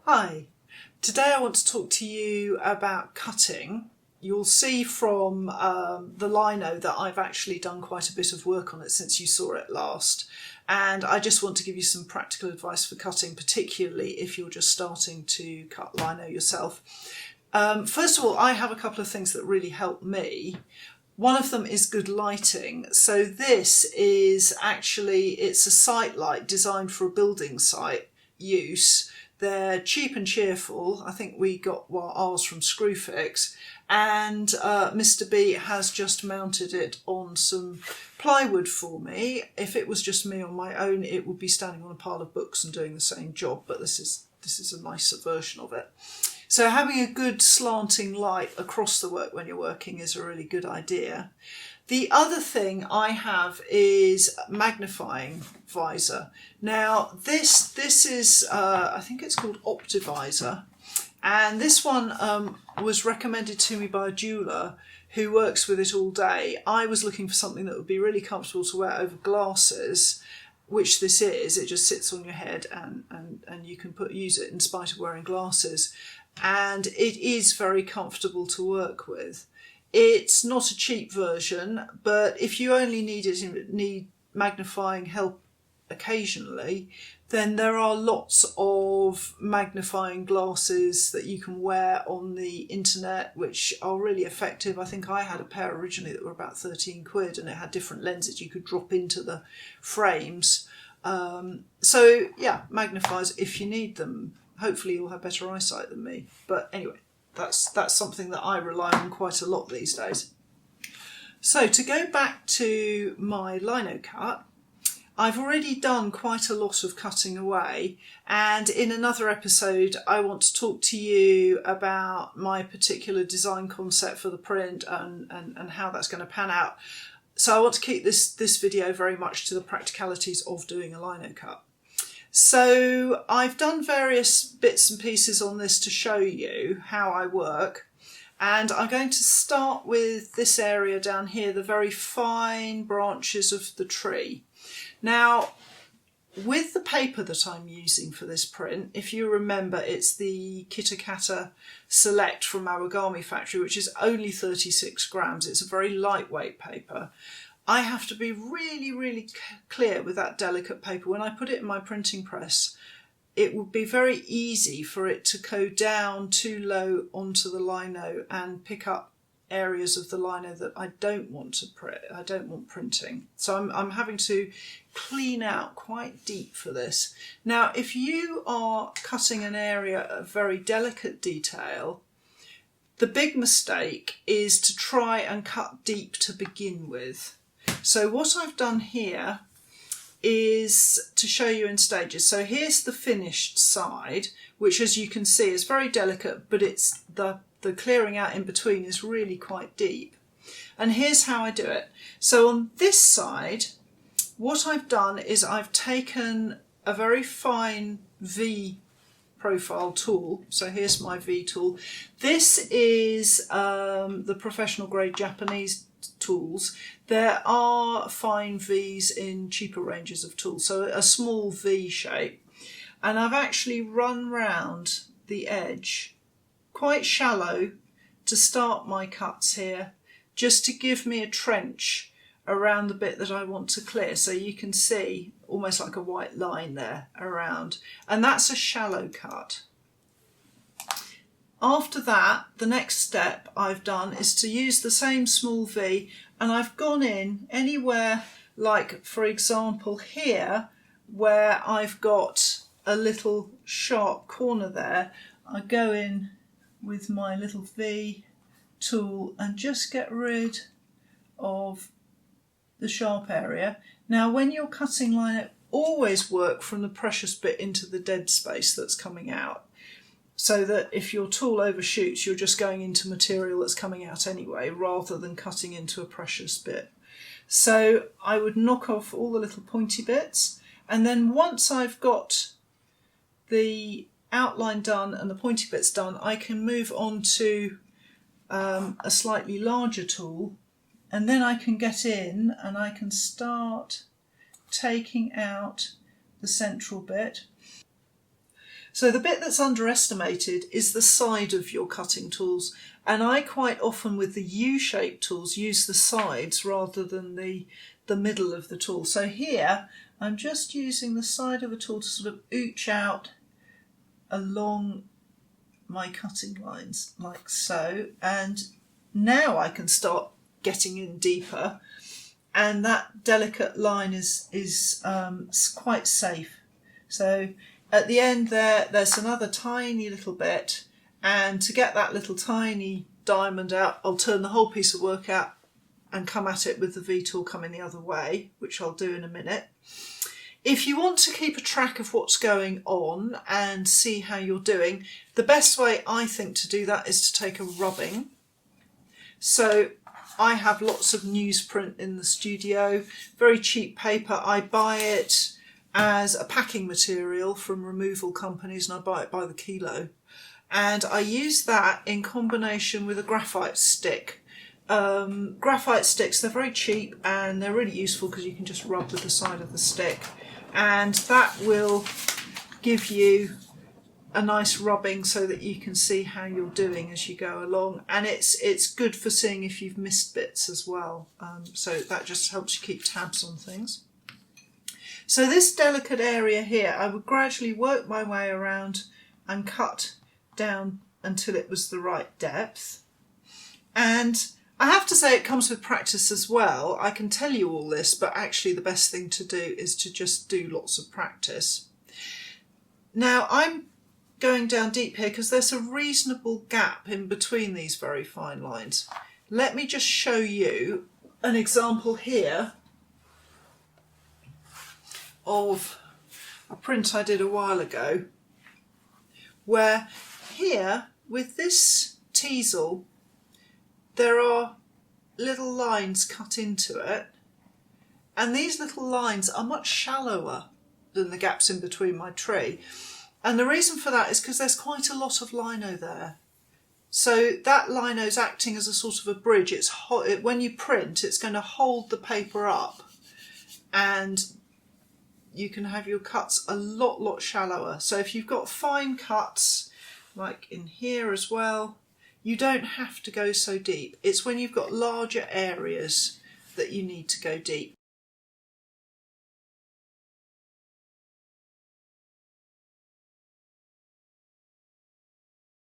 Hi, today I want to talk to you about cutting. You'll see from the lino that I've actually done quite a bit of work on it since you saw it last, and I just want to give you some practical advice for cutting, particularly if you're just starting to cut lino yourself. First of all, I have a couple of things that really help me. One of them is good lighting. So this is it's a site light designed for a building site use. They're cheap and cheerful. I think we got ours from Screwfix, and Mr. B has just mounted it on some plywood for me. If it was just me on my own, it would be standing on a pile of books and doing the same job, but this is a nicer version of it. So having a good slanting light across the work when you're working is a really good idea. The other thing I have is magnifying visor. Now this is, I think it's called Optivisor, and this one was recommended to me by a jeweller who works with it all day. I was looking for something that would be really comfortable to wear over glasses, which this is. It just sits on your head and you can use it in spite of wearing glasses. And it is very comfortable to work with. It's not a cheap version, but if you only need magnifying help occasionally, then there are lots of magnifying glasses that you can wear on the internet, which are really effective. I think I had a pair originally that were about 13 quid, and it had different lenses you could drop into the frames. So yeah, magnifiers if you need them. Hopefully you'll have better eyesight than me. But anyway, that's something that I rely on quite a lot these days. So to go back to my lino cut, I've already done quite a lot of cutting away, and in another episode I want to talk to you about my particular design concept for the print and how that's going to pan out. So I want to keep this video very much to the practicalities of doing a lino cut. So I've done various bits and pieces on this to show you how I work, and I'm going to start with this area down here, the very fine branches of the tree. Now, with the paper that I'm using for this print, if you remember, it's the Kitakata Select from Origami Factory, which is only 36 grams. It's a very lightweight paper. I have to be really, really clear with that delicate paper. When I put it in my printing press, it would be very easy for it to go down too low onto the lino and pick up areas of the lino that I don't want to print. I don't want printing. So I'm having to clean out quite deep for this. Now, if you are cutting an area of very delicate detail, the big mistake is to try and cut deep to begin with. So what I've done here is to show you in stages. So here's the finished side, which, as you can see, is very delicate, but it's the clearing out in between is really quite deep. And here's how I do it. So on this side, what I've done is I've taken a very fine V profile tool. So here's my V tool. This is the professional grade Japanese tools. There are fine V's in cheaper ranges of tools, so a small V shape, and I've actually run round the edge quite shallow to start my cuts here, just to give me a trench around the bit that I want to clear, so you can see almost like a white line there around, and that's a shallow cut. After that, the next step I've done is to use the same small V, and I've gone in anywhere, like for example here, where I've got a little sharp corner there. I go in with my little V tool and just get rid of the sharp area. Now, when you're cutting lino, always work from the precious bit into the dead space that's coming out, so that if your tool overshoots, you're just going into material that's coming out anyway, rather than cutting into a precious bit. So I would knock off all the little pointy bits, and then once I've got the outline done and the pointy bits done, I can move on to a slightly larger tool, and then I can get in and I can start taking out the central bit. So the bit that's underestimated is the side of your cutting tools. And I quite often with the U-shaped tools use the sides rather than the middle of the tool. So here I'm just using the side of the tool to sort of ooch out along my cutting lines like so. And now I can start getting in deeper. And that delicate line is quite safe. So at the end there's another tiny little bit, and to get that little tiny diamond out, I'll turn the whole piece of work out and come at it with the V-tool coming the other way, which I'll do in a minute. If you want to keep a track of what's going on and see how you're doing, the best way I think to do that is to take a rubbing. So I have lots of newsprint in the studio, very cheap paper. I buy it as a packing material from removal companies, and I buy it by the kilo. And I use that in combination with a graphite stick. Graphite sticks, they're very cheap and they're really useful because you can just rub with the side of the stick. And that will give you a nice rubbing so that you can see how you're doing as you go along, and it's good for seeing if you've missed bits as well, so that just helps you keep tabs on things. So this delicate area here, I would gradually work my way around and cut down until it was the right depth. And I have to say it comes with practice as well. I can tell you all this, but actually the best thing to do is to just do lots of practice. Now I'm going down deep here because there's a reasonable gap in between these very fine lines. Let me just show you an example here of a print I did a while ago, where here with this teasel there are little lines cut into it, and these little lines are much shallower than the gaps in between my tree. And the reason for that is because there's quite a lot of lino there. So that lino is acting as a sort of a bridge. When you print, it's going to hold the paper up, and you can have your cuts a lot shallower. So if you've got fine cuts, like in here as well, you don't have to go so deep. It's when you've got larger areas that you need to go deep.